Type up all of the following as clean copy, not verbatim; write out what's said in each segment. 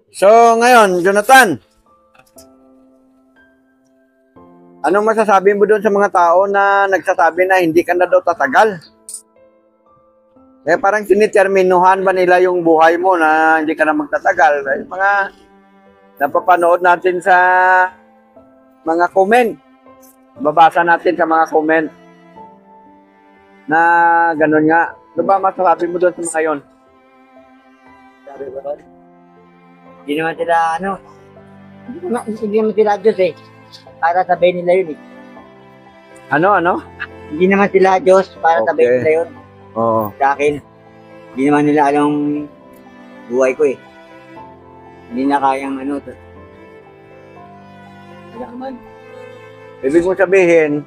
So, ngayon, Jonathan, anong masasabi mo doon sa mga tao na nagsasabi na hindi ka na daw tatagal? Parang siniterminuhan ba nila yung buhay mo na hindi ka na magtatagal? Mga napapanood natin sa mga comment. Babasa natin sa mga comment na ganun nga. Ano ba masasabi mo doon sa mga yon? Sabi ko doon, hindi naman sila, hindi naman sila Diyos eh. Para sabihin nila yun eh. Ano? Hindi naman sila Diyos para sabihin nila yun. Oo. Sa akin, hindi naman nila alam buhay ko eh. Hindi na kayang wala naman. Ibig mo sabihin,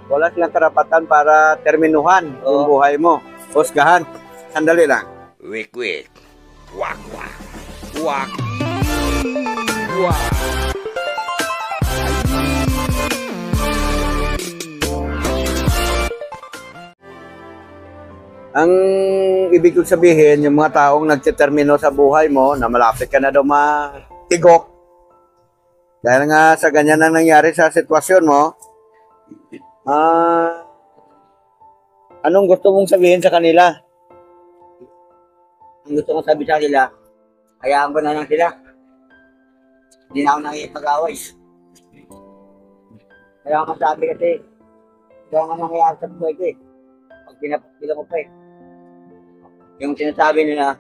wala silang karapatan para terminuhan yung buhay mo. Husgahan. Sandali lang. Wik. Wak. Wak. Wak. Ang ibig kong sabihin, yung mga taong nagdetermino sa buhay mo na malapit ka na daw matigok. Dahil nga sa ganyan ang nangyari sa sitwasyon mo, anong gusto mong sabihin sa kanila? Ang gusto kong sabi sa kanila, hayaan ko na lang sila. Hindi na ako nakikipag-away. Kaya ako masabi kasi, ito ang nangyayari sa buhay ko eh. Pag pinapagpila ko pa eh. Yung sinasabi nila,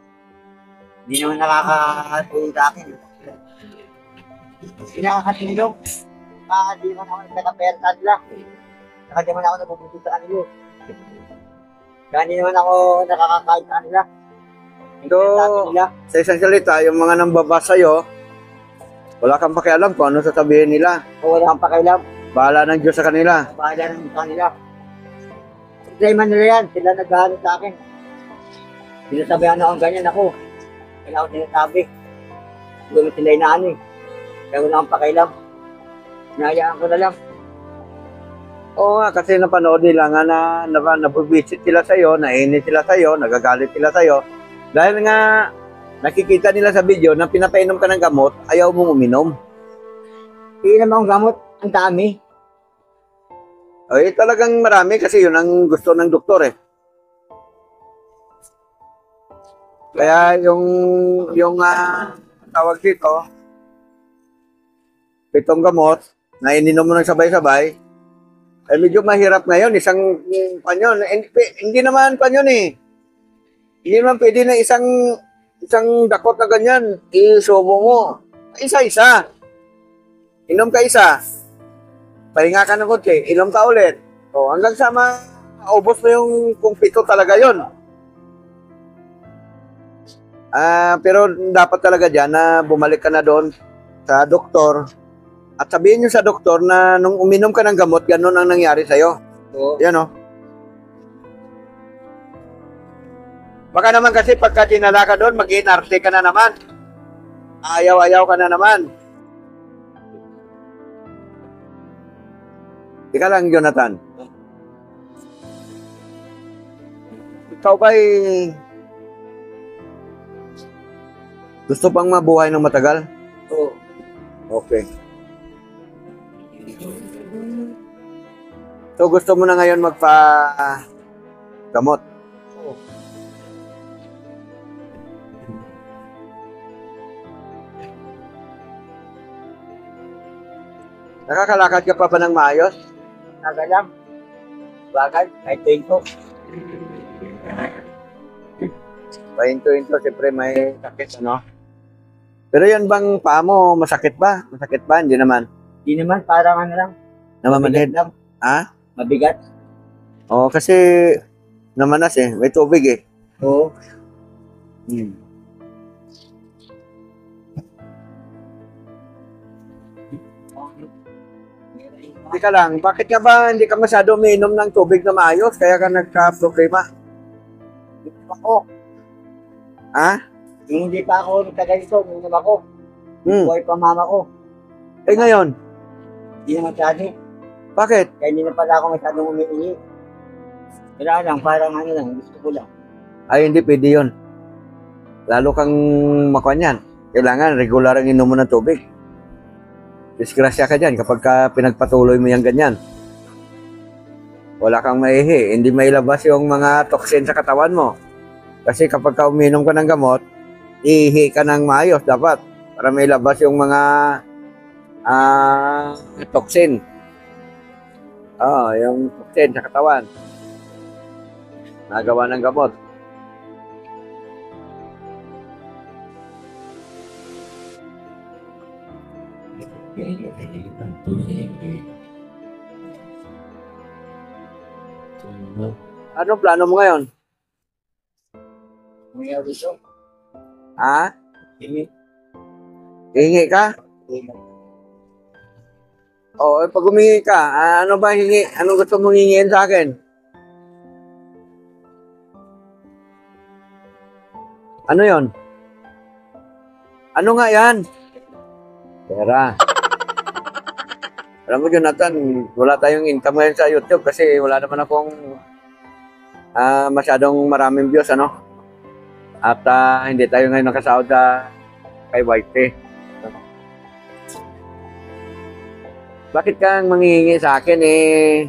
hindi naman nakakatulong sa akin. Hindi nakakatulong. Hindi naman ako nagkakapera sa kanila. Saka di naman ako nabubuto sa kanila. Kaya hindi naman ako nakakakain sa kanila. So, sa isang salita, yung mga nambabasa sa'yo, wala kang pakialam kung ano sasabihin nila. O wala kang pakialam. Bahala ng Diyos sa kanila. Bahala ng kanila. Problema nila yan. Sila naghahanap sa akin. Sinasabihan akong ganyan ako. Kaya ako sinasabi. Gano'n sila inaano eh. Kaya wala akong pakialam. Hinahayaan ko na lang. Oo nga, kasi napanood nila nga na nabubisit sila sa'yo, nainit sila sa'yo, nagagalit sila sa'yo. Dahil nga nakikita nila sa video na pinapainom ka ng gamot, ayaw mong uminom. Iinom akong gamot. Ang dami. Ay, talagang marami kasi yun ang gusto ng doktor eh. Kaya yung tawag dito, 7 gamot na ininom mo ng sabay-sabay, eh medyo mahirap ngayon, isang panyon. Hindi naman panyon eh. Hindi naman pwede na isang dakot na ganyan, isubo mo. Isa-isa. Inom ka isa. Pahinga ka ng konti, inom ka ulit. O, hanggang sa maubos mo yung kung 7 talaga yon. Pero dapat talaga dyan na bumalik ka na doon sa doktor at sabihin nyo sa doktor na nung uminom ka ng gamot, ganun ang nangyari sa'yo. Oo. Yan o. Baka naman kasi pagka tinala ka doon, mag-inarte ka na naman. Ayaw-ayaw ka na naman. Ika lang, Jonathan. Ikaw ba'y gusto pang mabuhay ng matagal? Oo. Okay. So gusto mo na ngayon magpa-gamot? Oo. Nakakalakad ka pa ba ng maayos? Taga lang. Bagay, kahit ko. Pahinto-hinto, siyempre may sakit, ano? Pero yan bang paa mo, masakit ba? Masakit ba? Hindi naman. Di naman, parang lang. Namamanhid? Mabigat lang. Ha? Mabigat. Oo, kasi namanas eh. May tubig eh. Oo. Hindi ka lang, bakit nga ba hindi ka masyado umiinom ng tubig na maayos? Kaya ka nagka-problema? Ako, Ha? hindi pa ako nagkaganito, uminom ako. Hmm. Buhay pa mama ko. Eh ngayon, Hindi naman masyado. bakit? Kaya hindi na pala ako masyadong umiingi. Wala lang, parang lang, gusto ko lang. Ay, hindi pwede yun. Lalo kang makuha yan. Kailangan regular ang inom mo ng tubig. Disgrasya ka dyan kapag ka pinagpatuloy mo yung ganyan. Wala kang maihi. Hindi mailabas yung mga toxin sa katawan mo. Kasi kapag ka uminom ka ng gamot, ihi ka ng maayos dapat para mailabas yung mga toxin. Yung toxin sa katawan. Nagawa ng gamot. Anong plano mo ngayon? Umiyaw dito. Ha? Hindi. Hihingi ka? Oo, pag humingi ka, ano ba hingi? Anong gusto mong hingin sa akin? Ano yon? Ano nga yan? Pera. Alam mo, Jonathan, wala tayong income ngayon sa YouTube kasi wala naman akong masyadong maraming views, ano? At hindi tayo ngayon nakasahod kay YT. Bakit kang manghihingi sa akin eh?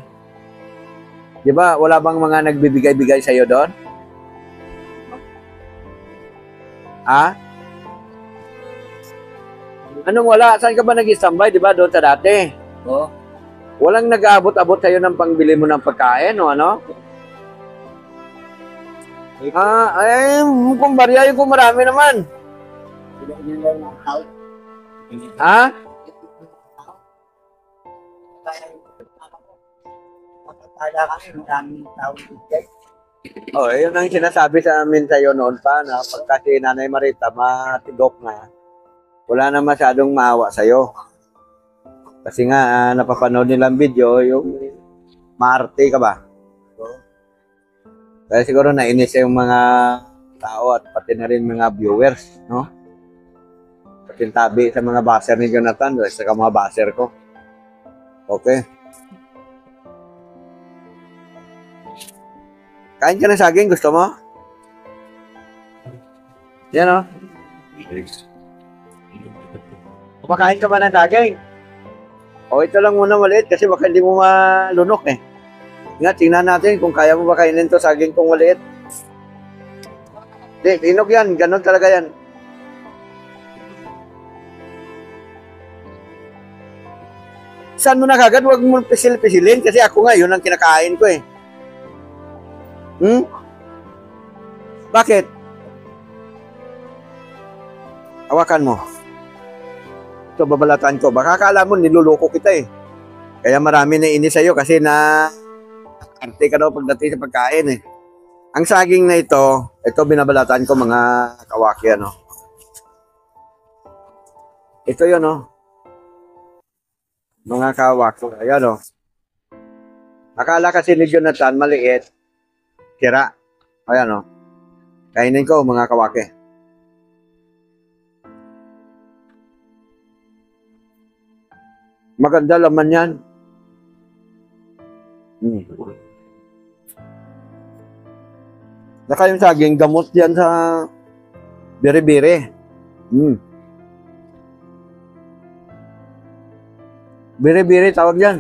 Di ba, wala bang mga nagbibigay-bigay sa'yo doon? Ha? Anong wala? Saan ka ba nag-istambay, di ba, doon sa dati? Oo. Walang nag-aabot-abot sa'yo ng pangbili mo ng pagkain o ano? Kung barya yung kung marami naman. Sila yun lang ang tao. Ha? Matala kami, maraming tao dito. Oh, yun ang sinasabi sa amin sa'yo noon pa na pagka si Nanay Marita matigok na, wala na masyadong maawa sa'yo. Kasi nga, napapanood nilang video, yung maarte ka ba? Kaya siguro nainis yung mga tao at pati na rin mga viewers, no? Pakintabi sa mga baser ni Jonathan, sa mga baser ko. Okay. Kain ka ng saging, gusto mo? Yan o. Kumakain ka ba ng saging? O ito lang muna maliit kasi baka hindi mo malunok eh. Nga, tingnan natin kung kaya mo ba kainin to saging kung maliit. Hindi, tinog yan. Ganon talaga yan. Saan mo na kagad? Huwag mo pisil-pisilin kasi ako nga, yun ang kinakain ko eh. Bakit? Hawakan mo. Ito, babalatan ko. Baka akala mo, niluloko kita eh. Kaya marami na inis sa'yo kasi na arte ka daw pagdating sa pagkain eh. Ang saging na ito binabalatan ko mga kawaki ano. Ito yun oh. Mga kawaki. Ayan oh. Akala kasi ni Jonathan maliit. Kira. Ayan oh. Kainin ko mga kawaki. Maganda laman yan. Saka yung saging, gamot yan sa biri-biri. Biri-biri, tawag yan.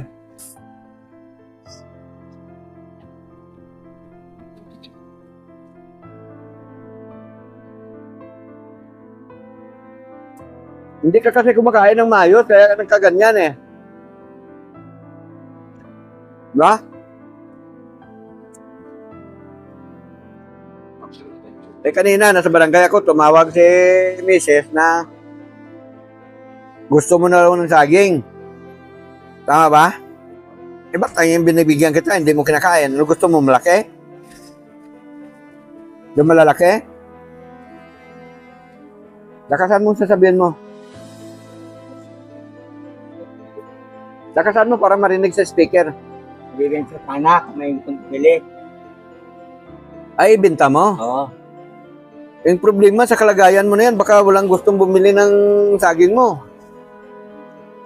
Hindi ka kasi kumakain ng maayos, kaya nagkaganyan eh. Diba? Eh kanina, nasa barangay ako, tumawag si Mrs. na gusto mo na raw ng saging. Tama ba? Eh ba't yung binibigyan kita, hindi mo kinakain? Ano gusto mo, malaki? Yung malalaki? Lakasan mo sasabihin mo. Lakasan mo para marinig sa speaker. Bibigyan sa anak, may bili. Ay, binta mo? Oo. Yung problema sa kalagayan mo na yan, baka walang gustong bumili ng saging mo.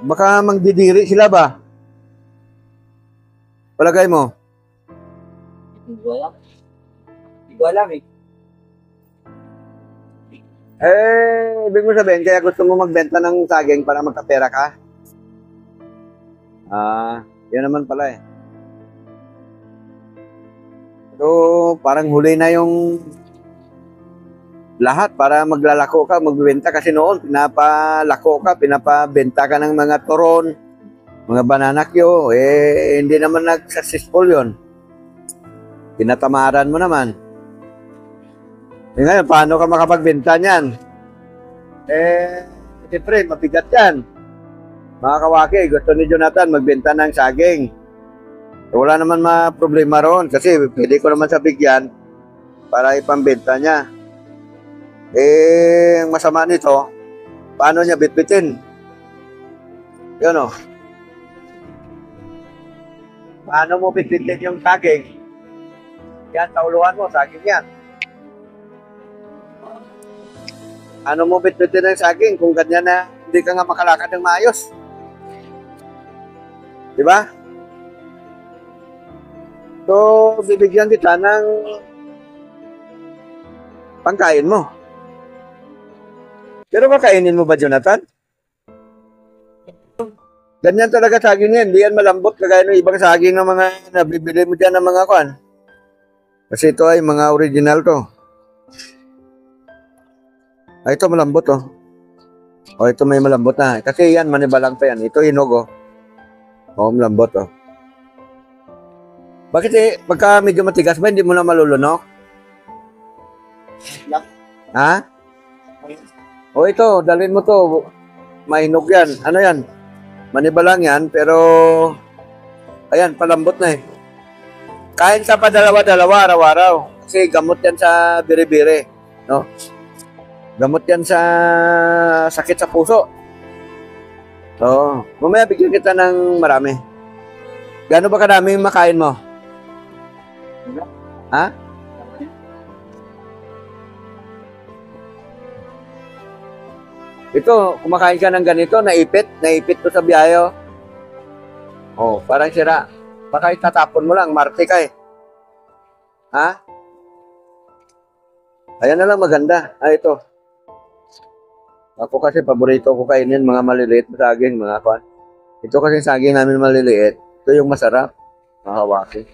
Baka magdidiri sila ba? Palagay mo? Hindi ko alam. Hindi ko alam eh. Ibig mo sabihin, kaya gusto mo magbenta ng saging para magkapera ka? Yun naman pala eh. So, parang huli na yung lahat para maglalako ka, magbenta. Kasi noon, pinapalako ka, pinapabenta ka ng mga turon, mga bananakyo. Hindi naman nag-successful yun. Pinatamaran mo naman. Ngayon, paano ka makapagbenta niyan? Siyempre, mabigat yan. Mga kawaki, gusto ni Jonathan magbenta ng saging. Wala naman problema roon kasi pwede ko naman sa bigyan para ipambenta niya. Ang masama nito, paano niya bitbitin? Yun o. Paano mo bitbitin yung saging? Yan, sa uluhan mo, saging yan. Ano mo bitbitin ng saging kung ganyan na hindi ka nga makalakad ng maayos? Diba? So, bibigyan kita ng pangkain mo. Pero kakainin mo ba, Jonathan? Ganyan talaga saging yan. Hindi yan malambot kagaya ng ibang saging ng mga nabibili mo dyan ng mga kwan. Kasi ito ay mga original to. Ito malambot oh. Ito may malambot na. Kasi yan, manibalang pa yan. Ito hinog oh. Malambot oh. Bakit pagka medyo matigas ba, hindi mo na malulunok? Ha? Ito, dalhin mo to. Mahinog yan. Ano yan? Manibalang yan, pero ayan, palambot na eh. Kain ka pa dalawa-dalawa araw-araw. Kasi gamot yan sa biri-biri. No? Gamot yan sa sakit sa puso. So, mamaya bigyan kita ng marami. Gaano ba karami yung makain mo? Ha? Ito, kumakain ka ng ganito, naipit to sa biyayo. Parang sira. Baka itatapon mo lang, marte ka eh. Ha? Ayan na lang maganda. Ito. Ako kasi paborito ko kainin mga maliliit na saging, mga kwan. Ito kasi saging namin maliliit. Ito yung masarap. Mahawaki.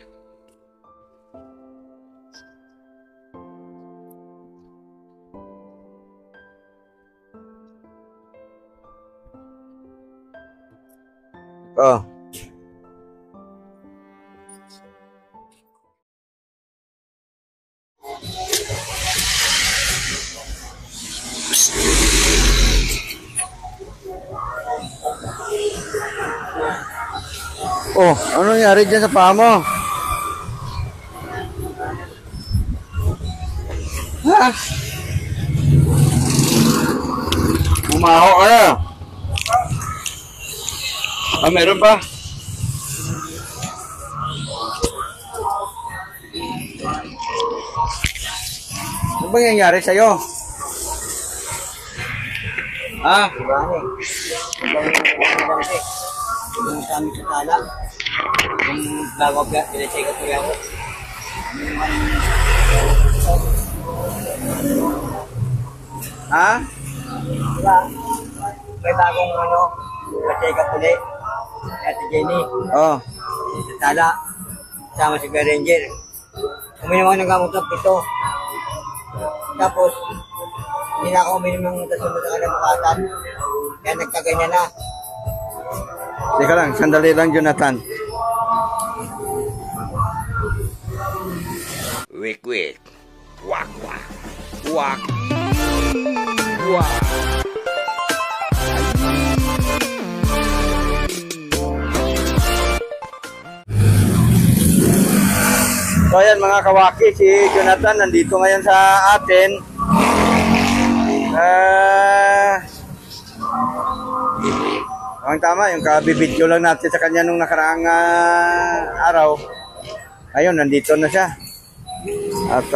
Ano nangyari dyan sa paa mo? Ha? Umaho ka na. Meron pa? Ano ba nangyari sa'yo? Ha? Yung kami sa tala. Yung bago pinacheka ko yan. Ha? May bagong pinacheka ko ulit. Ate Jenny. Sa tala. Sama si Kuya Ranger. Uminom ako ng gamot ng pito. Tapos, hindi na ako uminom ng tasunod sa kalamakatan. Kaya nagkaganyan na. Teka lang, sandali lang, Jonathan. Wait. Wak. Wak. Wak. So ayan mga kawaki, si Jonathan nandito ngayon sa atin. Ang tama, yung kabibidyo lang natin sa kanya nung nakaraang araw. Ayun, nandito na siya. At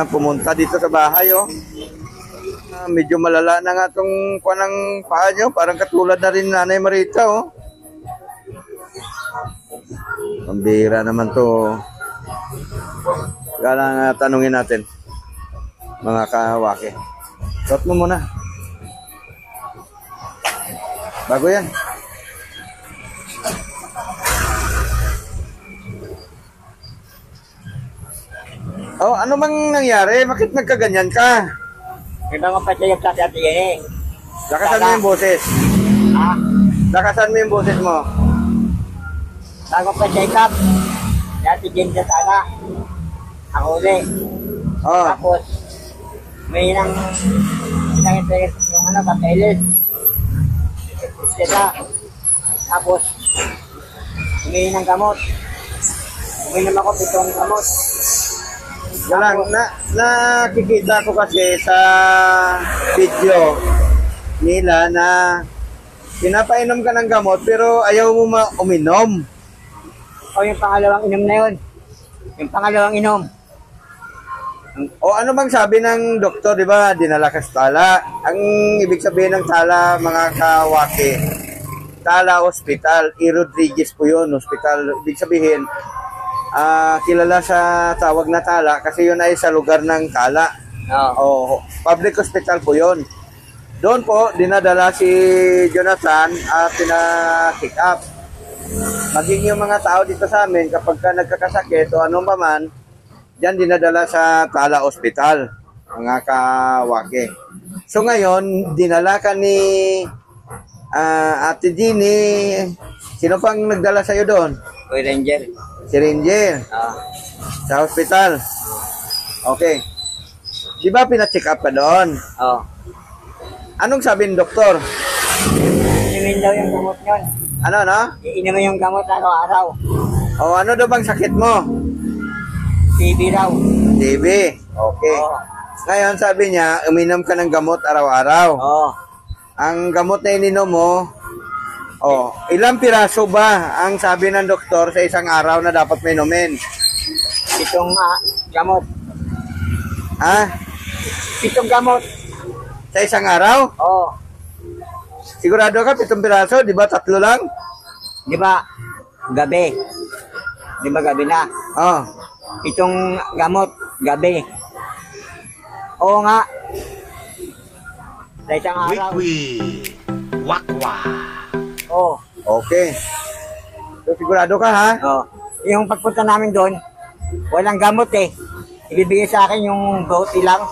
pumunta dito sa bahay. Medyo malala na nga itong panang paa niyo. Parang katulad na rin Nanay Marita. Pambira naman to. Kaya lang tanungin natin, mga kawaki. Suot mo muna. Bago yan. Oh, ano bang nangyari? Bakit nagkaganyan ka? Iba nga pa siya sa Ate Jenny. Lakasan mo yung boses. Ha? Lakasan mo yung boses mo. Bago pa check up. Si Ate Jenny sa sana. Ako ulit. Oh, Tapos, may yung ano, papeles. Sila. Tapos, humingi ng gamot. Uminom ako 7 gamot. lang, nakikita ko kasi sa video nila na pinapainom ka ng gamot pero ayaw mo uminom. O yung pangalawang inom na yun. Yung pangalawang inom. O ano bang sabi ng doktor, di ba? Dinala ka sa tala. Ang ibig sabihin ng tala, mga kawaki, Tala Hospital, E. Rodriguez po yun, hospital. Ibig sabihin, kilala sa tawag na tala kasi yun ay sa lugar ng tala. Oo. Public hospital po yun. Doon po, dinadala si Jonathan at pina-pick up. Maging yung mga tao dito sa amin, kapag ka nagkakasakit o anong paman, diyan dinadala sa Tala Hospital, mga kawake. So ngayon, dinala ka ni Ate Jeannie. Sino pang nagdala sa'yo doon? Kuya Ranger. Si Ranger. Sa hospital. Okay. Di ba pina-check up ka doon? Oo. Anong sabi ng doktor? Inumin daw yung gamot yun. Ano? Iinumin yung gamot araw-araw. O ano daw bang sakit mo? TB raw. TB. Okay. Oo. Ngayon sabi niya, uminom ka ng gamot araw-araw. Oo. Ang gamot na ininom mo, ilang piraso ba ang sabi ng doktor sa isang araw na dapat may inumin? 7 gamot. Ha? 7 gamot. Sa isang araw? Oo. Sigurado ka, 7 piraso? Di ba 3 lang? Di ba? Gabi. Di ba gabi na? Oh. 7 gamot. Gabi. Oo nga. Sa isang araw. Wakwa. Oo. Okay. So, sigurado ka, ha? Oo. Yung pagpunta namin doon, walang gamot eh. Ibibigay sa akin yung bote lang.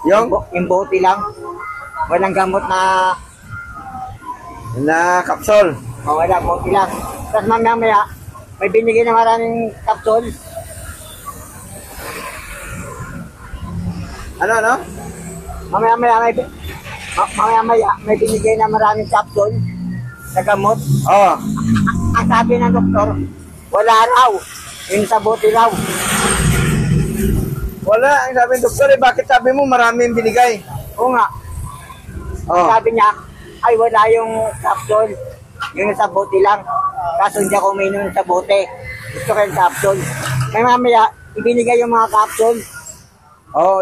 Yung bote lang. Walang gamot na kapsol. wala, bote lang. Tapos mamaya, may binigay na maraming kapsul. Ano? Mamaya may binigay na maraming kapsul na gamot. Oh. Ang sabi ng doktor, wala raw. Yung sa bote raw. Wala. Ang sabi ng doktor, bakit sabi mo maraming binigay? Oo nga. Oh. Sabi niya, ay wala yung kapsul. Yung sa bote lang. Kaso hindi ako uminom sa bote. Gusto ko yung kapsul. May mamaya, ibinigay yung mga kapsul.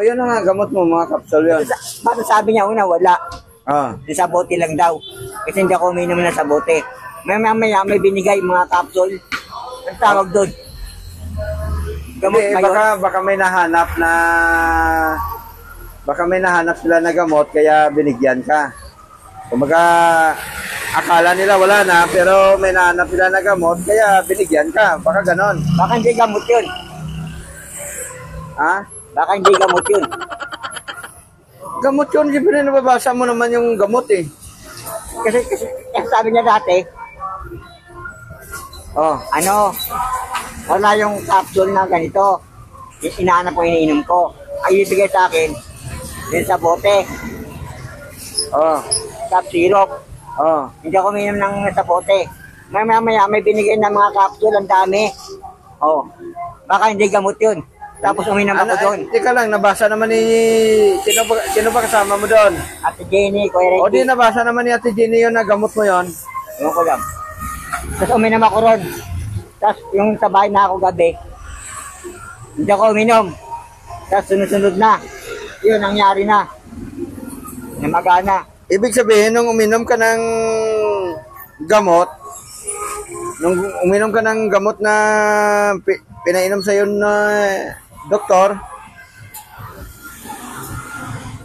Yun na nga, gamot mo, mga kapsol yun. Bakit sabi niya una, wala. Ah. Yung sa bote lang daw. Kasi hindi ako uminom na sa bote. May mamaya, may binigay mga kapsul. Ang tawag doon. Gamot Hindi, ngayon. baka may nahanap sila na gamot kaya binigyan ka. Kumbaga, akala nila wala na pero may nahanap sila na gamot kaya binigyan ka. Baka ganon. Baka hindi gamot yun. Ha? Baka hindi gamot yun. Gamot yun, siyempre nababasa mo naman yung gamot eh. Kasi sabi niya dati, wala yung capsule na ganito. Inaanap ko, iniinom ko. Ay, ibigay sa akin, yun sa bote. Cap syrup. Hindi ako uminom ng sa bote. Mamaya, may binigay na mga capsule, ang dami. Baka hindi gamot yun. Tapos uminom ako doon. Teka lang, nabasa naman ni... Sino ba kasama mo doon? Ate Jenny, Kuya Reggie. O di, nabasa naman ni Ate Jenny yun na gamot mo yun. Ewan ko lang. Tapos uminom ako ron. Tapos yung sa bahay na ako gabi, hindi ako uminom. Tapos sunod-sunod na. Yun, nangyari na. Namagana. Ibig sabihin, nung uminom ka ng gamot, na pinainom sa'yo na doktor,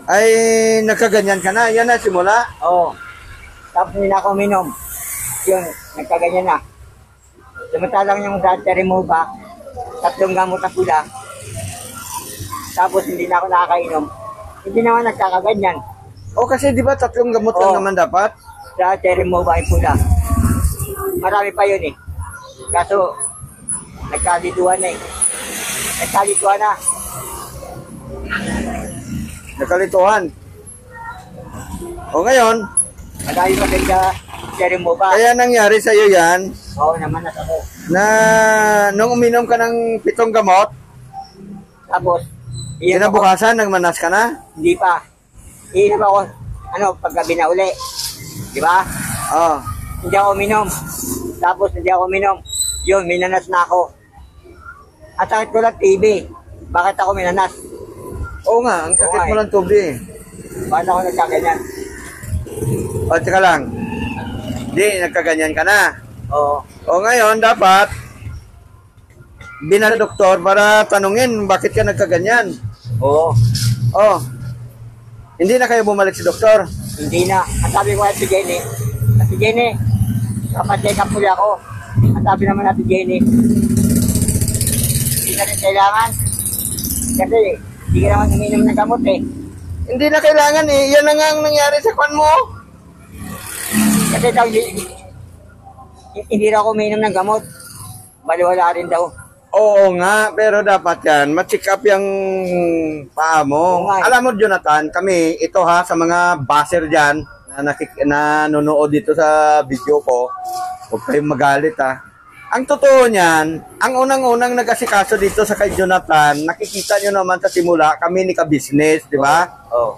ay nagkaganyan ka na. Yan na simula. Oo. Tapos hindi na ako uminom. Yun, nagkaganyan na. Samantalang yung dati remova, 3 gamot na pula. Tapos hindi na ako nakakainom. Hindi naman nagkakaganyan. O kasi di ba 3 gamot lang Oo. naman dapat? Dati remova yung pula. Marami pa yun eh. Kaso, nagkalituhan na eh. Nagkalituhan na. Nakalituhan. O ngayon, Madami maganda sa remova. kaya nangyari sa'yo yan Oo naman na ako. na nung uminom ka ng 7 gamot, Tapos, iinom ako. kinabukasan nagmanas ka na? Hindi pa. Iinom ako, paggabi na uli. Di ba? Oh. Hindi ako uminom. Tapos hindi ako uminom. Yun, minanas na ako. At sakit ko lang TV. Bakit ako minanas? Oo nga, ang sakit mo lang tubig. Bakit ako nagkaganyan? O, teka lang. Di, nagkaganyan ka na. Oo. O ngayon, dapat binala doktor para tanungin bakit ka nagkaganyan. Oo. Oh. Hindi na kayo bumalik si doktor. Hindi na. Ang sabi ko si Jenny, kapag-check up muli ako. Ang sabi naman natin Jenny, hindi na rin kailangan. Kasi, hindi ka naman uminom ng gamot eh. Hindi na kailangan eh. Yan na nga ang nangyari sa kwan mo. Kasi daw, hindi na ako uminom ng gamot. Baliwala rin daw. Oo nga, pero dapat yan, ma-check up yung paa mo. Oo nga eh. Alam mo, Jonathan, kami, ito ha, sa mga baser dyan, na nanonood dito sa video ko, huwag kayong magalit ha. Ang totoo niyan, ang unang-unang nag-asikaso dito sa kay Jonathan, nakikita nyo naman sa simula, kami ni Ka-Business, di ba? Oo.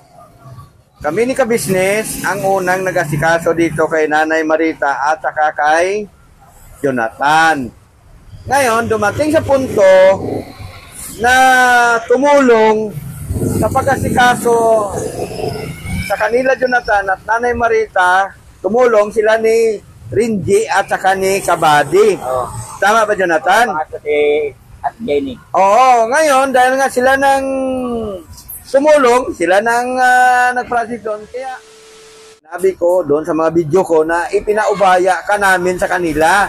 Kami ni Ka-Business, ang unang nag-asikaso dito kay Nanay Marita at saka kay Jonathan. Ngayon, dumating sa punto na tumulong sa pag-asikaso sa kanila, Jonathan at Nanay Marita, tumulong sila ni Rinji at saka ni Kabady. Oo. Tama ba, Jonathan? Pangatlo si at Jenny. Oo, ngayon, dahil nga sila nang tumulong, sila nang nag-process doon. Kaya, sabi ko doon sa mga video ko na ipinaubaya ka namin sa kanila.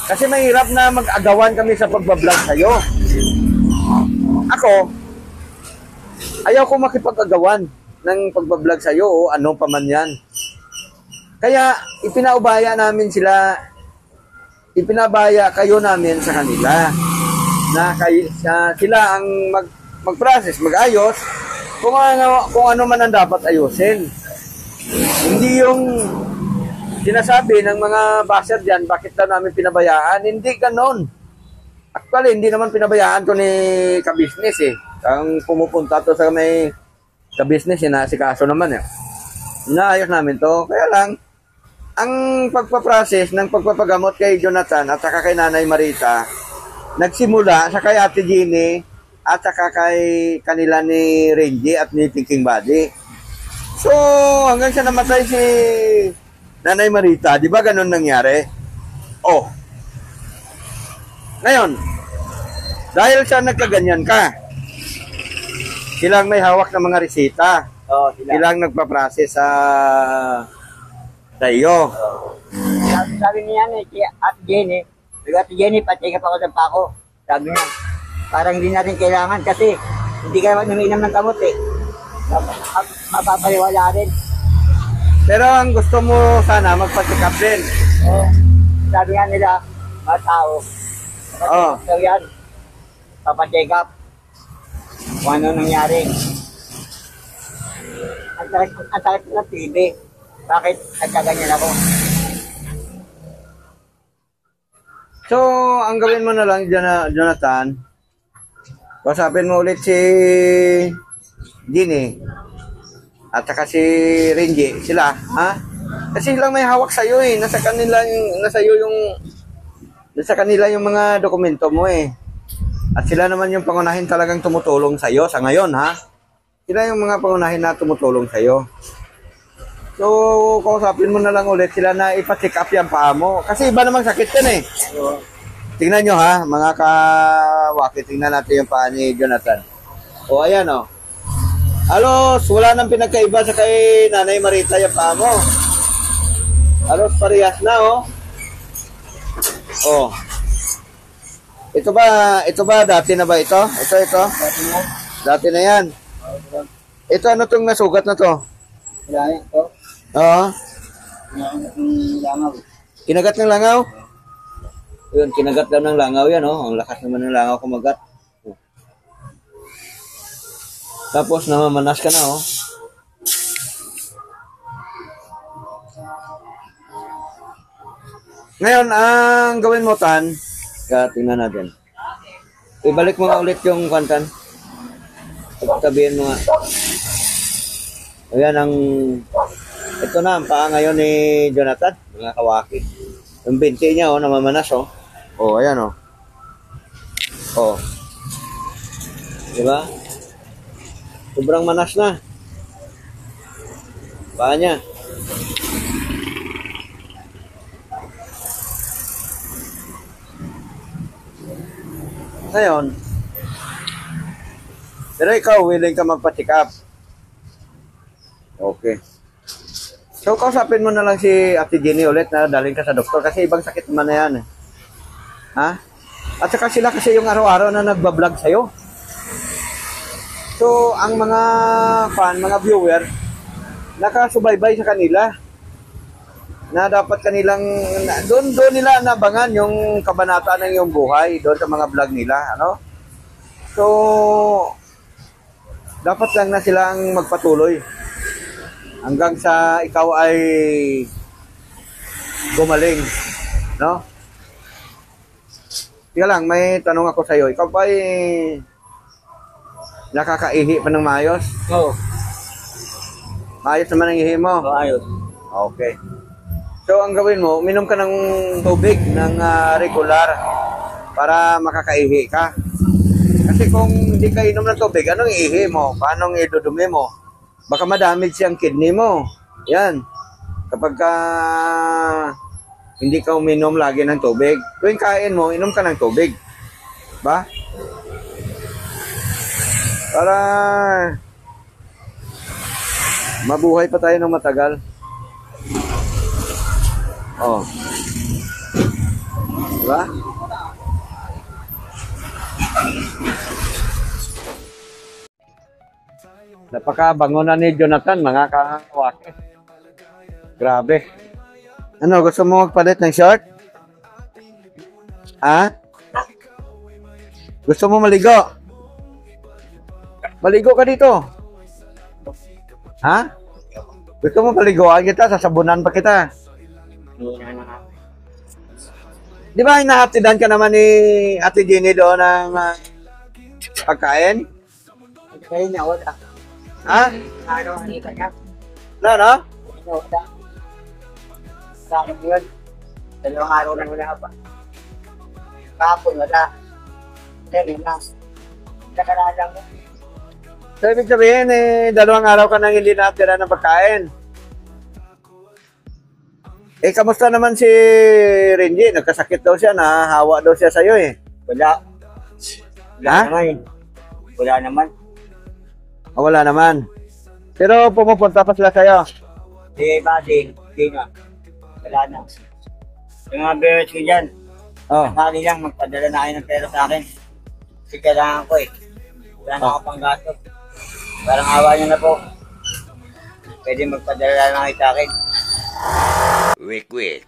Kasi mahirap na mag-agawan kami sa pagbablog sa'yo. Ako, ayaw ko makipag-agawan ng pagbablog sa'yo o anong paman yan. Kaya, ipinaubaya namin sila, ipinabaya kayo namin sa kanila. Na sila ang mag-process, mag-ayos, kung ano man ang dapat ayusin. Hindi yung sinasabi ng mga baser dyan, bakit daw namin pinabayaan? Hindi ganon. Actually, hindi naman pinabayaan to ni Ka-Business eh. Ang pumupunta to sa may Ka-Business, sinasikaso naman eh. Inaayos namin to. Kaya lang, ang pagpaprocess ng pagpapagamot kay Jonathan at saka kay Nanay Marita, nagsimula sa kay Ate Jenny at saka kay kanila ni Renji at ni Thinking Body. So, hanggang sa namatay si Nanay Marita, di ba ganun nangyari? Oh. Ngayon, dahil sa nagkaganyan ka, silang may hawak ng mga resita. Oo, sila. Silang nagpa-process sa iyo. Sabi niya si at Jenny, at Jenny, pacheck up ako ng pako. Sabi niya, parang hindi natin kailangan kasi hindi ka naman umiinom ng gamot eh. Mapapaliwala rin. Pero ang gusto mo sana magpa-check up din. Oo. Sabi nga nila, mga tao, Oo. so yan, papacheck up kung ano nangyari. Ang sakit ko ng TV. Bakit nagkaganyan ako? So, ang gawin mo na lang, Jonathan, kasapin mo ulit si Ginny at saka si Renji, sila, ha? Kasi silang may hawak sa'yo eh. Nasa kanila yung mga dokumento mo eh. At sila naman yung pangunahin talagang tumutulong sa'yo sa ngayon, ha? Sila yung mga pangunahin na tumutulong sa'yo. So, kausapin mo na lang ulit sila na ipa-check up yung paa mo. Kasi iba namang sakit yan eh. So, Tingnan nyo ha, mga kawaki, tingnan natin yung paa ni Jonathan. O, ayan o. Halos wala nang pinagkaiba sa kay Nanay Marita yung paa mo. Halos parehas na, oh. Oh. Ito ba, dati na ba ito? Ito. Dati na yan. Ito, ano tong nasugat na to? Wala yan, ito. Oo. Langaw. Kinagat ng langaw? Yun, kinagat daw ng langaw yan, oh. Ang lakas naman ng langaw kumagat. Tapos namamanas ka na, oh. Ngayon, ang gawin mo, Tan, tingnan natin. Ibalik mo nga ulit yung kantan. Sabihin mo nga. Ayan ang... Ito na, ang paa ngayon ni Jonathan, mga kawaki. Yung binti niya, oh, namamanas, oh. Oh, ayan, oh. Oh. Diba? Sobrang manas na. Paa niya. Ngayon, pero ikaw, willing ka magpa-check up. Okay. So, kausapin mo na lang si Ate Jenny ulit na daling ka sa doktor kasi ibang sakit naman na yan. Ha? At saka sila kasi yung araw-araw na nagbablog sa'yo. So, ang mga fan, mga viewer, nakasubaybay sa kanila na dapat kanilang, doon nila nabangan yung kabanata ng iyong buhay, doon sa mga vlog nila, ano? So, dapat lang na silang magpatuloy hanggang sa ikaw ay gumaling, no? Tika lang, may tanong ako sa'yo. Ikaw ba ay nakakaihi pa ng maayos? Oo. Maayos naman ang ihi mo? Oo, ayos. Okay. So, ang gawin mo, uminom ka ng tubig ng regular para makakaihi ka. Kasi kung hindi ka inom ng tubig, anong ihi mo? Paano idudumi mo? Baka madamage ang kidney mo. Yan. Kapag hindi ka uminom lagi ng tubig, tuwing kain mo, inom ka ng tubig. Ba? Para mabuhay pa tayo ng matagal. Oh. Diba? Napakabango na ni Jonathan, mga kawaki. Grabe. Ano, gusto mo magpalit ng short? Ha? Gusto mo maligo? Maligo ka dito. Ha? Gusto mo paliguan kita, sasabunan pa kita. Di ba hinahatidan ka naman ni Ate Jenny doon ng pagkain? Kaya niya, wala. Ha? Ano, anita niya? No? Wala. Sa akin yun. 2 araw na wala pa. Kahapon, wala. Then, last. Nakaraan mo. So, ibig sabihin, 2 araw ka nang hindi natira ng pagkain. Kamusta naman si Renji? Nagkasakit daw siya, nahahawa daw siya sa'yo eh. Wala. Wala Ha? naman. Wala naman. Wala naman. Pero pumupunta pa sila sa'yo. Si Bading, hindi na. Wala na. Yung mga bears ko dyan, Oh. sakali lang magpadala na kayo ng pera sa akin. Kasi kailangan ko eh. Wala na ako pang gasto. Parang awa niyo na po. Pwede magpadala na kayo sa akin. Wik wik.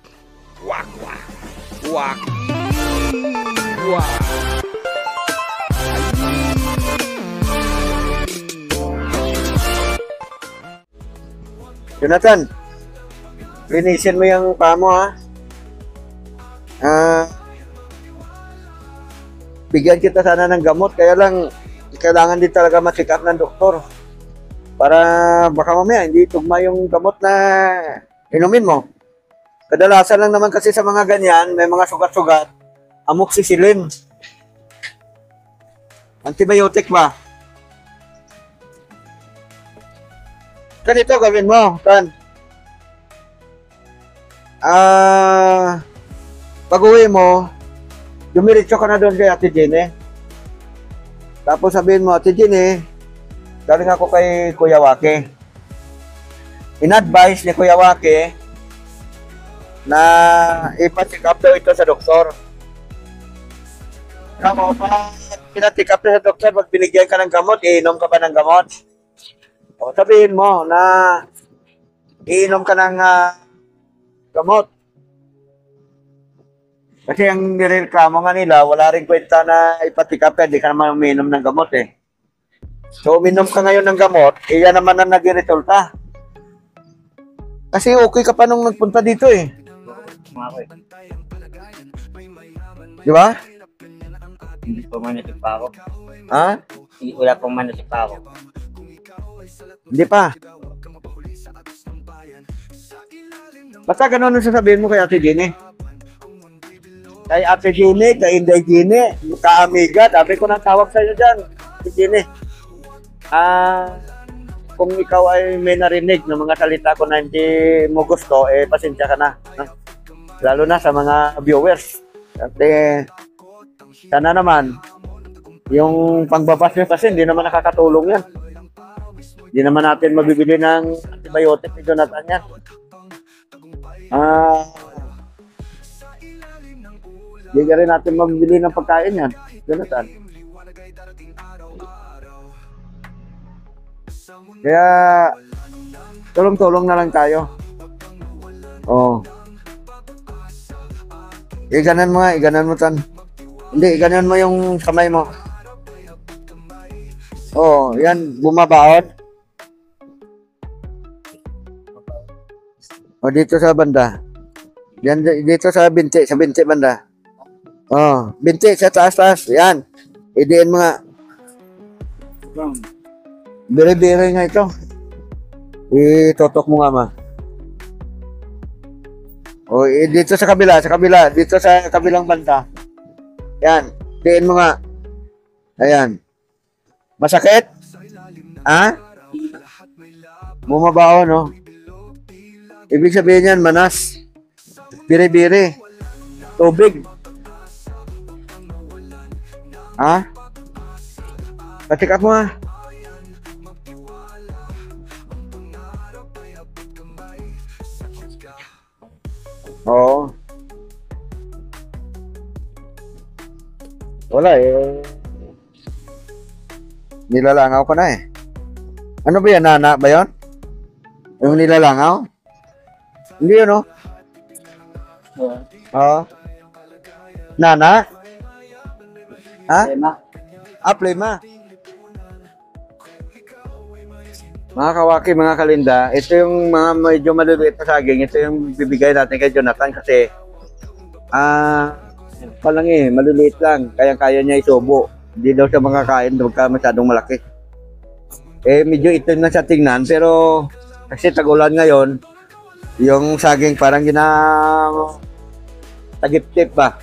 Wak wak. Wak. Wak. Jonathan, linisin mo yung paa mo ha. Bigyan kita sana ng gamot, kaya lang kailangan din talaga ma-check up ng doktor. Para baka mamaya hindi tugma yung gamot na inumin mo. Kadalasan lang naman kasi sa mga ganyan, may mga sugat-sugat, amoxicillin. Antibiotic ba? Ganito gawin mo, Tan. Pag-uwi mo, dumiretso ka na doon kay Ate Jenny. Tapos sabihin mo, Ate Jenny, galing ako kay Kuya Waki. In-advise ni Kuya Waki na ipa-check up daw ito sa doktor. Kamo pa, pina-check up sa doktor, pag binigyan ka ng gamot, iinom ka ba ng gamot? O sabihin mo na iinom ka ng gamot. Kasi ang nireklamo nga nila, wala rin kwenta na ipa-check up ka, di ka naman uminom ng gamot eh. So, uminom ka ngayon ng gamot, iyan naman ang nag-resulta. Kasi okay ka pa nung nagpunta dito eh. Mga ko eh. Di ba? Hindi pa man nasip pa ako. Ha? Wala pang man nasip pa ako. Hindi pa. Basta ganun ang sasabihin mo kay Ate Jenny. Kay Ate Jenny, kay Inday Jenny, ka-amiga, sabi ko nang tawag sa'yo dyan, Ate Jenny. Kung ikaw ay may narinig ng mga salita ko na hindi mo gusto, pasensya ka na. Lalo na sa mga viewers. Kasi, sana naman, yung pangbabas nyo kasi hindi naman nakakatulong yan. Hindi naman natin mabibili ng antibiotic ni Jonathan yan. Hindi ka rin natin mabibili ng pagkain yan, Jonathan. Kaya, tulong-tulong na lang tayo. Oh. Iganan mo nga, iganan mo tan. Hindi, iganan mo yung kamay mo. Oh, yan, bumabaon. O, dito sa banda. Yan, dito sa binti banda. Oh, binti sa taas. Yan. Idiin mo nga. Bire-bire nga ito. Itotok mo nga ma. O, dito sa kabila. Dito sa kabilang banda. Yan. Idiin mo nga. Ayan. Masakit? Ha? Bumabaon, no? Ibig sabihin yan, manas. Bire-bire. Tubig. Ha? Patik up mo ha. Oo. Wala eh. Nilalangaw ko na eh. Ano ba yan? Nana ba yun? Yung nilalangaw? Hindi yun, no? Oo. Nana? Ha? Tema. Plema. Mga kawaki, mga kalinda, ito yung mga medyo maliliit na saging. Ito yung bibigay natin kay Jonathan kasi palang maliliit lang. Kaya niya isubo. Hindi daw siya makakain pagka masyadong malaki. Medyo ito na siya tingnan, pero kasi tag-ulan ngayon, yung saging parang tagip-tip ba.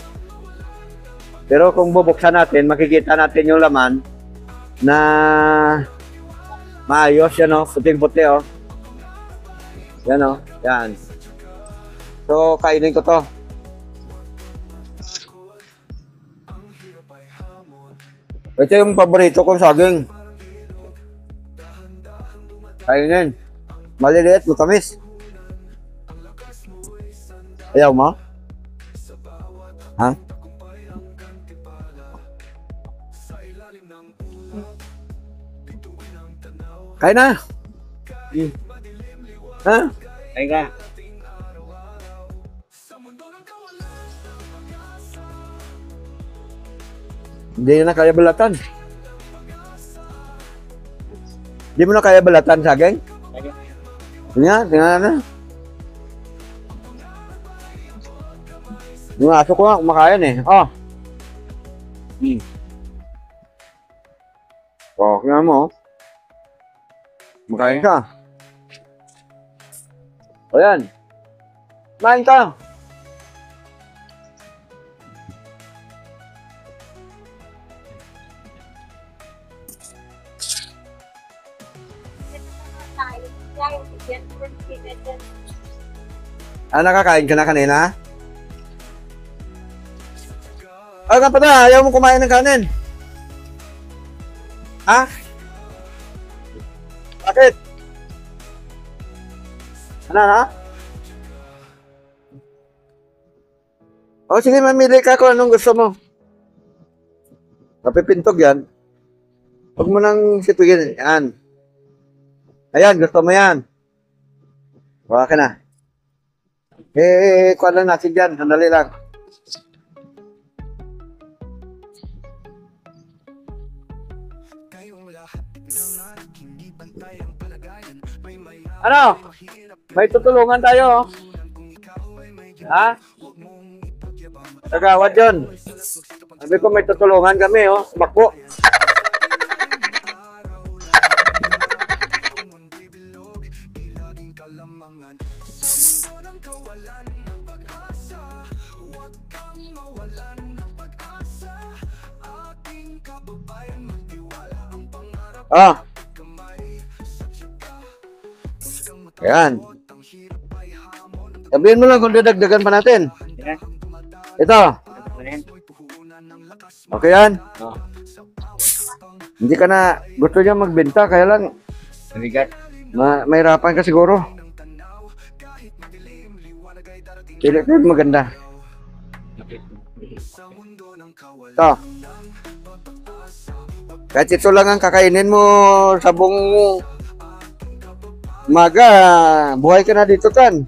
Pero kung bubuksan natin, makikita natin yung laman na maayos yan o, puting-puti o. Yan o, yan. So, kainin ko to. Ito yung paborito kong saging. Kainin. Maliliit, matamis. Ayaw mo? Ha? Kain na. Ha? Kain ka. Hindi na kaya balatan. Hindi mo na kaya balatan saging? Tingnan na. Yung aso ko nga kumakain eh. Oh. Oh, kaya mo. Makain ka. O yan. Kumain ka. Nakakain ka na kanina? Ay, ka pa na. Ayaw mo kumain ng kanin. Ha? Bakit? Ano na? O sige, mamili ka kung anong gusto mo. Napipintog yan. Huwag mo nang sipigin. Yan. Ayan, gusto mo yan. Huwag ka na. Kuha lang natin dyan. Sandali lang. Ano? May tutulungan tayo. Ha? Tagawad yun. Sabi ko may tutulungan kami, oh. Makbo. Ah. Yan. Sabihin mo lang kung dadagdagan pa natin. Yan. Ito. Ano yan? Okay yan? Oh. Hindi ka na gusto niya magbenta, kaya lang Mabigat. mahirapan ka siguro. Pili ko yung maganda. Ito. Kahit ito lang ang kakainin mo sa buong umaga, buhay ka na dito, Tan.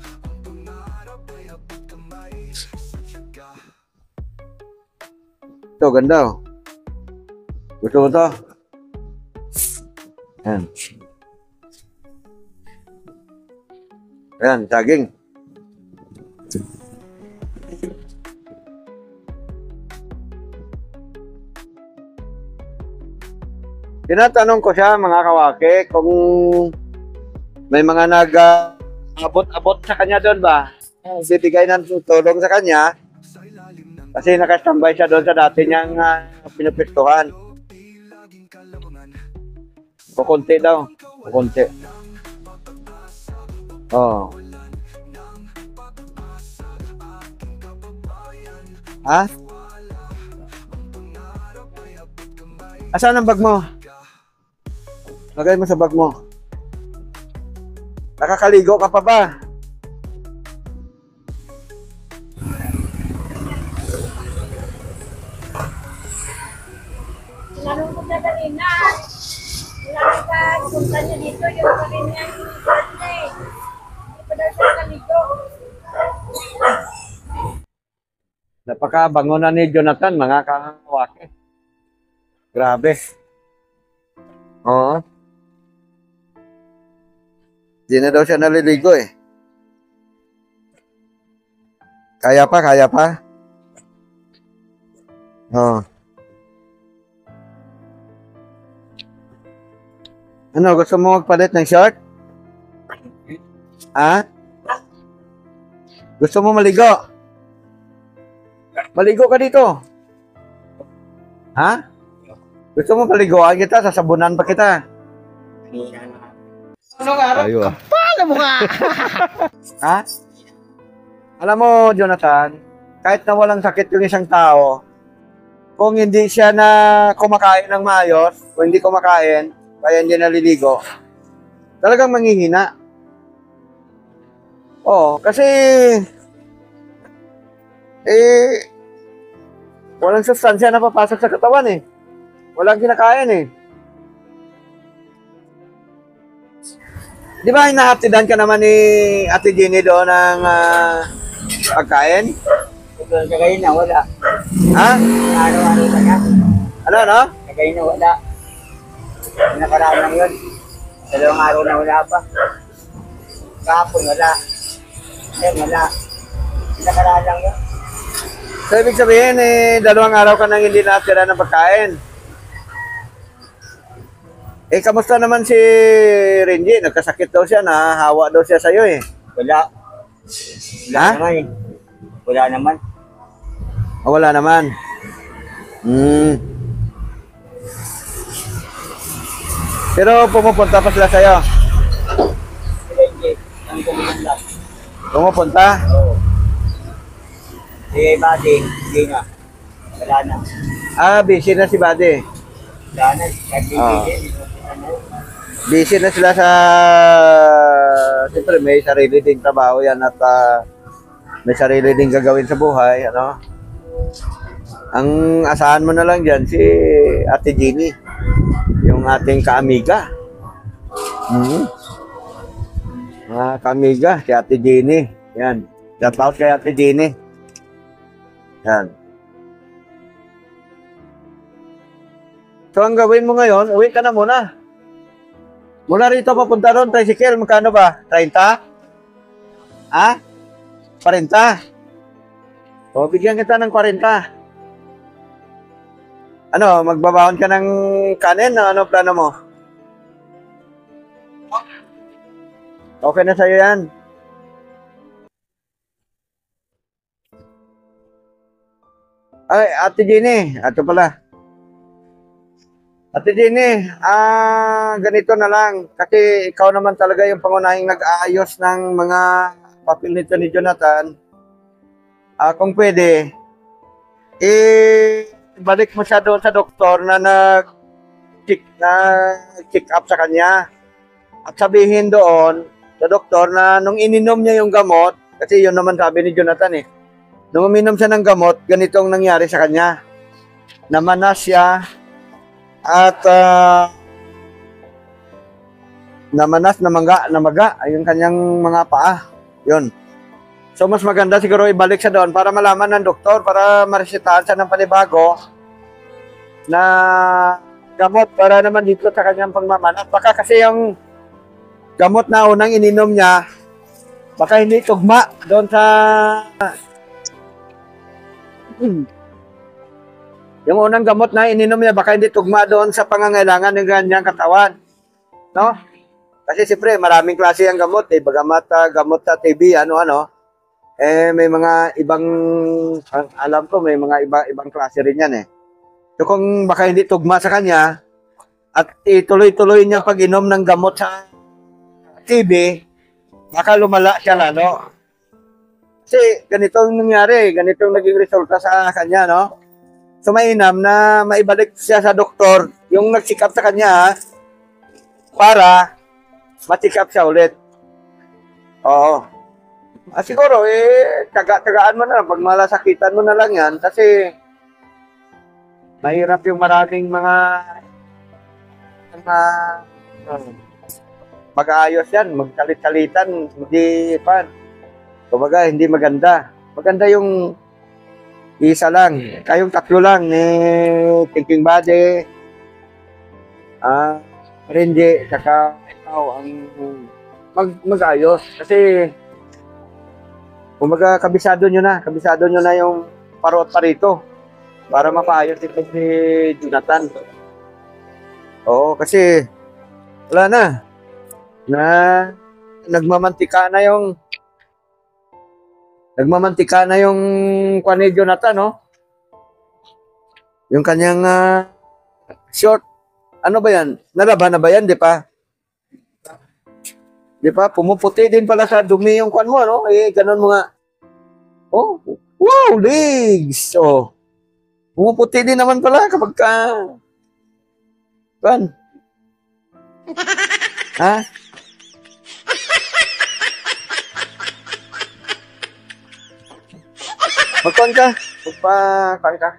Ito, ganda, oh. Gusto mo to? Yan. Yan, saging. Tinatanong ko siya, mga kawake, kung may mga nag-abot-abot sa kanya doon ba? Bibigay ng tulong sa kanya. Kasi nakastambay siya doon sa dati niyang pinupistuhan. Kukunti daw. Kukunti. Oh. Ha? Asan ang bag mo? Lagay mo sa bag mo. Nakakaligo ka pa ba? Nalungkot na kanina. Wala ka punta niya dito yung kanyang birthday. Hindi pa daw siya naligo. Napakabango na ni Jonathan, mga kawake. Grabe. Oo. Di na daw siya naliligo eh. Kaya pa, kaya pa. Oo. Ano, gusto mo magpalit ng short? Ha? Gusto mo maligo? Maligo ka dito. Ha? Gusto mo paliguan kita, sasabunan pa kita. Anong araw? Ayo ah. Paano mo nga? Ha? Alam mo, Jonathan, kahit na walang sakit yung isang tao, kung hindi siya na kumakain ng maayos, kung hindi kumakain, kaya hindi naliligo, talagang manghihina. Oo, kasi walang sustansya na papasok sa katawan eh. Walang kinakain eh. Di ba hinahatidan ka naman ni Ate Jenny doon ng pagkain? Kagayin na, wala. Ha? Araw-araw ka na. Ano? Kagayin na, wala. Nakaraan lang yun. 2 araw na wala pa. Kahapon, wala. Ngayon, wala. Nakaraan lang yun. So, ibig sabihin, 2 araw ka nang hindi natira ng pagkain. Kamusta naman si Renji? Nagkasakit daw siya, nahahawa daw siya sa'yo eh. Wala. Wala Ha? naman eh. Wala naman. Wala naman. Pero pumupunta pa sila sa'yo. Sige, ang kumulong lang. Pumupunta? Oo. Sige, buddy. Hindi na. Wala na. Busy na si Buddy. Wala na. Kahit Ah. hindi. busy na sila sa, siyempre may sarili ding trabaho yan at may sarili ding gagawin sa buhay, ano. Ang asahan mo na lang dyan si Ate Jenny, yung ating kaamiga. Mga kaamiga, si Ate Jenny. Yan. Shout out kay Ate Jenny. Yan. So, ang gawin mo ngayon, uwi ka na muna. Mula rito papunta doon, tricycle, magkano ba? 30? Ha? 40? O, bigyan kita ng 40. Ano, magbabahon ka ng kanin? Ano plano mo? Okay na sa'yo yan. Ay, Ate Jenny, ato pala. Ate Jenny, ganito na lang. Kasi ikaw naman talaga yung pangunahing nag-aayos ng mga papel nito ni Jonathan. Kung pwede, balik mo siya doon sa doktor na nag-check up sa kanya. At sabihin doon sa doktor na nung ininom niya yung gamot, kasi yun naman sabi ni Jonathan nung uminom siya ng gamot, ganitong nangyari sa kanya. Namanas siya at namanas, namaga yung kanyang mga paa. Yun. So mas maganda siguro ibalik siya doon para malaman ng doktor, para maresetahan siya ng panibago na gamot para naman dito sa kanyang pagmamanas. Baka kasi yung gamot na unang ininom niya, baka hindi tugma doon sa yung unang gamot na ininom niya, baka hindi tugma doon sa pangangailangan ng kanyang katawan. No? Kasi siyempre, maraming klase ang gamot. Bagamat gamot sa TB, may mga ibang, alam ko, may mga ibang klase rin yan So kung baka hindi tugma sa kanya, at ituloy-tuloy niya pag-inom ng gamot sa TB, baka lumala siya lalo. Kasi ganitong nangyari, ganitong naging resulta sa kanya, no? So mainam na maibalik siya sa doktor, yung nag-check up sa kanya, para ma-check up siya ulit. Oo. Siguro, tagaan mo na, pag malasakitan mo na lang yan, kasi mahirap yung maraming mga mag-aayos yan, magsalit-salitan, hindi kumbaga, hindi maganda. Maganda yung isa lang, kayong tatlo lang, ni Thinking Body, Renji, saka ikaw ang mag-ayos. Kasi, kumbaga, kabisado nyo na yung parot pa rito para mapaayos ito si Jonathan. Oo, kasi wala na nagmamantika na yung kwan ni Jonathan, no? Yung kanyang short. Ano ba yan? Nalaban na ba yan, di pa? Di pa? Pumuputi din pala sa dumi yung kwan mo, no? Ganun mo nga. Oh, wow, legs! Oh. Pumuputi din naman pala kapag kwan. Ha? Magkon ka? Magpa-kwan ka?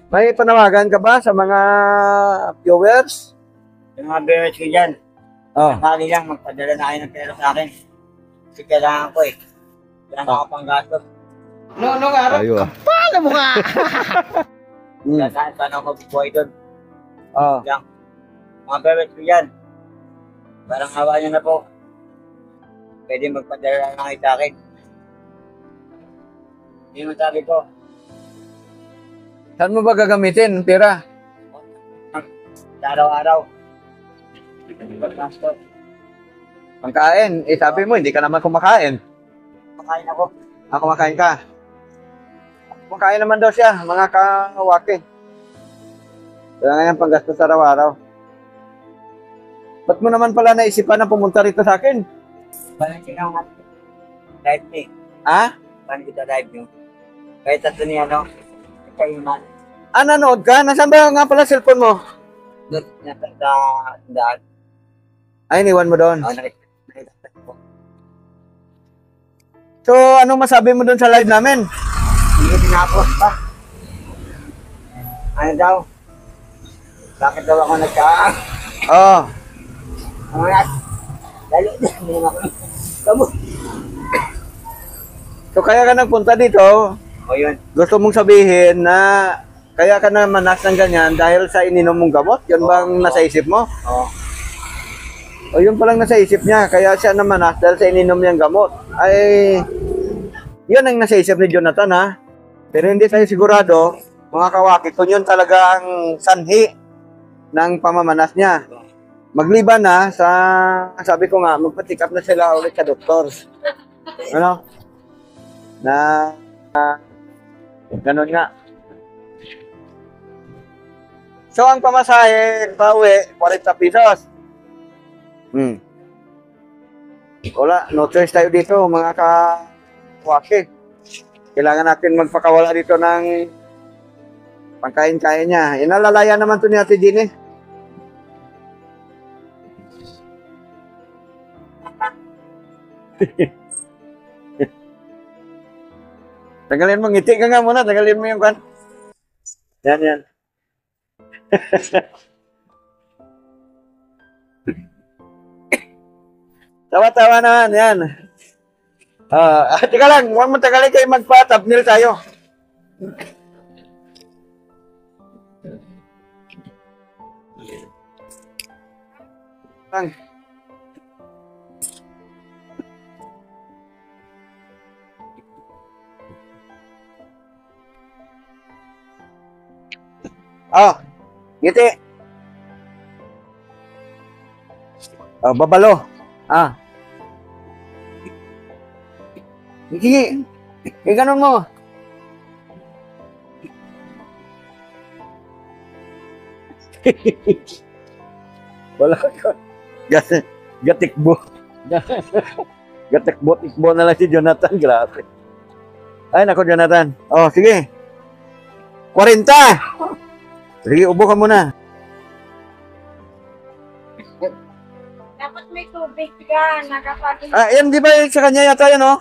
May panawagan ka ba sa mga viewers? Yung mga viewers ko dyan, Oh. sakali lang magpadala na kayo ng pera sa akin. Kasi kailangan ko Kailangan ako pang gastos. Nung araw? Ayo. Paano mo nga? Saan ako buhay doon. Oh. Mga viewers ko dyan, parang hawa nyo na po. Pwede magpadala na kayo sa akin. Hindi mo sabi ko, Saan mo ba gagamitin ang pera? sa araw-araw. Pag-gastos. Pangkain. Sabi mo, hindi ka naman kumakain. Makain ako. Kumakain ka. Kumakain naman daw siya, mga kawaki. Kaya ngayon, panggastos sa araw-araw. Ba't mo naman pala naisipan na pumunta rito sa akin? Parang sinangat. Live ni. Ha? Parang kita live nyo. Kahit ito ni kaiman. Nanood ka? Nasaan ba nga pala cellphone mo? Doon, nasa daan. Ay, iniwan mo doon. Oh, nakita ko. So, anong masabi mo doon sa live namin? Hindi tinapos pa. Ano daw? Bakit daw ako Oo. Angat. Dali. Hindi naman ako. Kamu. So, kaya ka nagpunta dito, O yun. gusto mong sabihin na kaya ka na manas ng ganyan dahil sa ininom mong gamot? Yun bang nasa isip mo? Oo. O yun palang nasa isip niya, kaya siya namanas dahil sa ininom niyang gamot. Ay, yun ang nasa isip ni Jonathan, ha? Pero hindi tayo sigurado, mga kawaki, kung yun talaga ang sanhi ng pamamanas niya. Magliban na sa, sabi ko nga, magpatik up na sila ulit sa doktor. Ano? Ganun nga. So, ang pamasahe, pauwi, 40 pesos. Wala, no choice tayo dito, mga kawaki. Kailangan natin magpakawala dito ng pangkain-kain niya. Inalalaya naman to ni Ate Jeannie. Tanggalin mo, ngiti ka nga muna, tanggalin mo yung kan. Yan, yan. Tawa-tawa naman, yan. Teka lang, huwag mo tagalin kayo magpa-thumbnail tayo. Lang. Ngiti. Babalo. Sige. Ganun mo. Wala ka. Gatikbo. Gatikbo na lang si Jonathan. Grabe. Ay, nako Jonathan. Sige. 40. Sige, ubo ka muna. Dapat may tubig ka, nakapagin. Yan, di ba sa kanya yata yan, oh?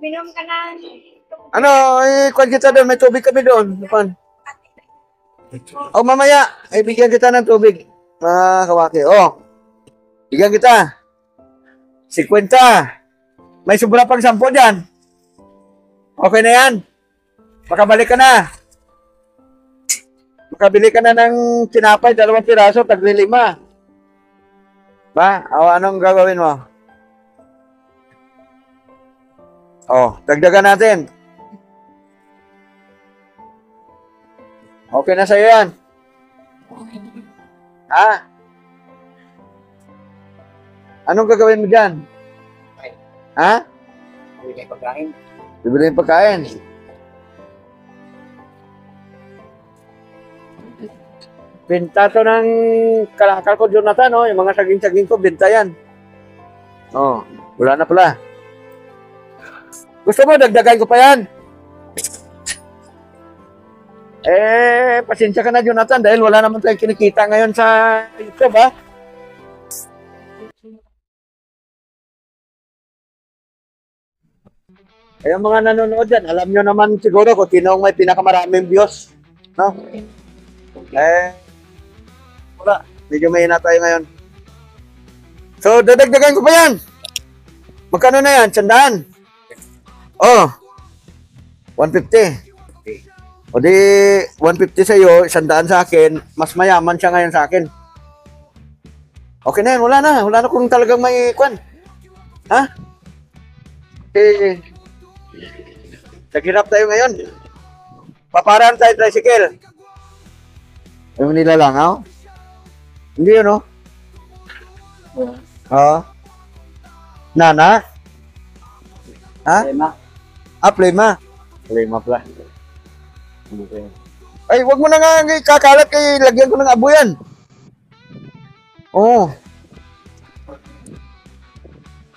Minom ka na. Kwan kita doon, may tubig kami doon. Mamaya, bigyan kita ng tubig. Mga kawaki. Bigyan kita. 50. May sobra pang 10 dyan. Okay na yan. Makabalik ka na. Makabili ka na ng tinapay, 2 piraso, tagli 5. Ba? Anong gagawin mo? Dagdagan natin. Okay na sa'yo yan. Anong gagawin mo dyan? Bibili ng pagkain. Bibili ng pagkain. Benta to ng kalakal ko, Jonathan, yung mga saging-saging ko, benta yan. Wala na pala. Gusto mo, dagdagan ko pa yan? Pasensya ka na, Jonathan, dahil wala naman tayong kinikita ngayon sa YouTube, ha? Kaya mga nanonood dyan, alam nyo naman siguro kung sino ang may pinakamaraming views, no? Wala. Medyo mahina tayo ngayon. So, dadagdagan ko pa yan. Magkano na yan? 100? 150. O di, 150 sa'yo, 100 sa akin, mas mayaman siya ngayon sa akin. Okay na yan, wala na kung talagang may kwan. Naghirap tayo ngayon. Paparaan tayo tricycle. Yung nilalangaw? Hindi yun, Nana? Plema. Plema pala. Ay, wag mo na nga kakalat kay lagyan ko ng abo yan.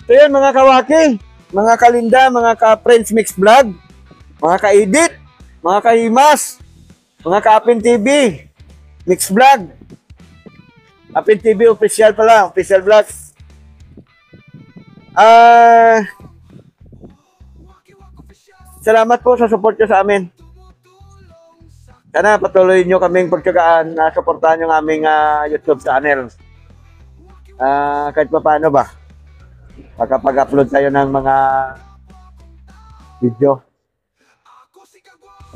Ito yan, mga kawaki, mga kalinda, mga ka-Friends Mix Vlog, mga ka-edit, mga ka-himas, mga ka-Apin TV, Mix Vlog. Apin TV official pala, official vlog. Salamat po sa support nyo sa amin. Sana patuloy nyo kaming pagtsagaan na supportahan yung aming YouTube channel. Kahit pa paano ba? Makapag-upload tayo ng mga video.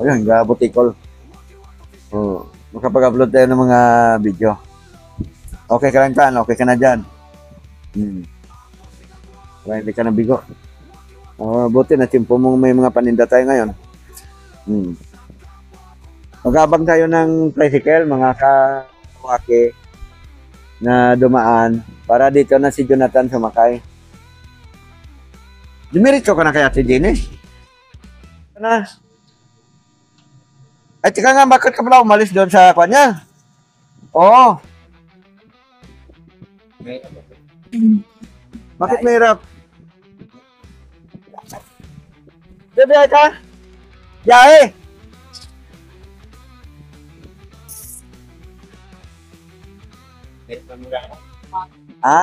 Ayun, gabutikol. Oh, makapag-upload tayo ng mga video. Okay ka lang kan? Okay ka na dyan? Para hindi ka nabigo. Buti na timpo mong may mga paninda tayo ngayon. Magabang tayo ng tricycle, mga kawaki na dumaan para dito na si Jonathan sumakay. Dumiritso ka na kaya si Dine? Na. Ay, tika nga, bakit ka pala umalis doon sa kanya? Oo. Bakit mahirap? Bebe ka? Yahe! Ha?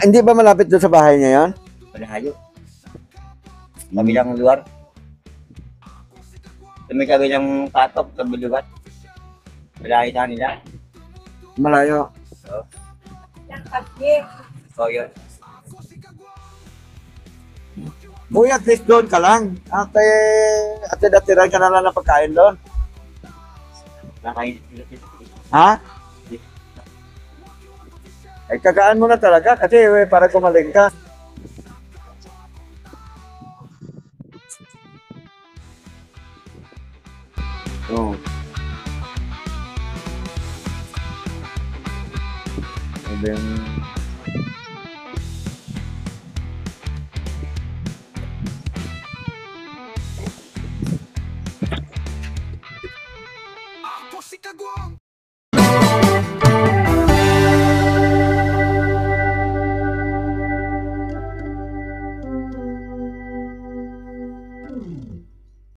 Hindi ba malapit doon sa bahay niya yon? Malayo. Kabilang lugar. May kabilang patok, kabilugat. Malayo na nila. Malayo. Yung kasi, So, yun. Uy, at least doon ka lang. Ate datiran ka na lang ng pagkain doon. Nakain. Ha? Ay, kagaan mo na talaga kasi para kumaling ka. Oh. Sabi yung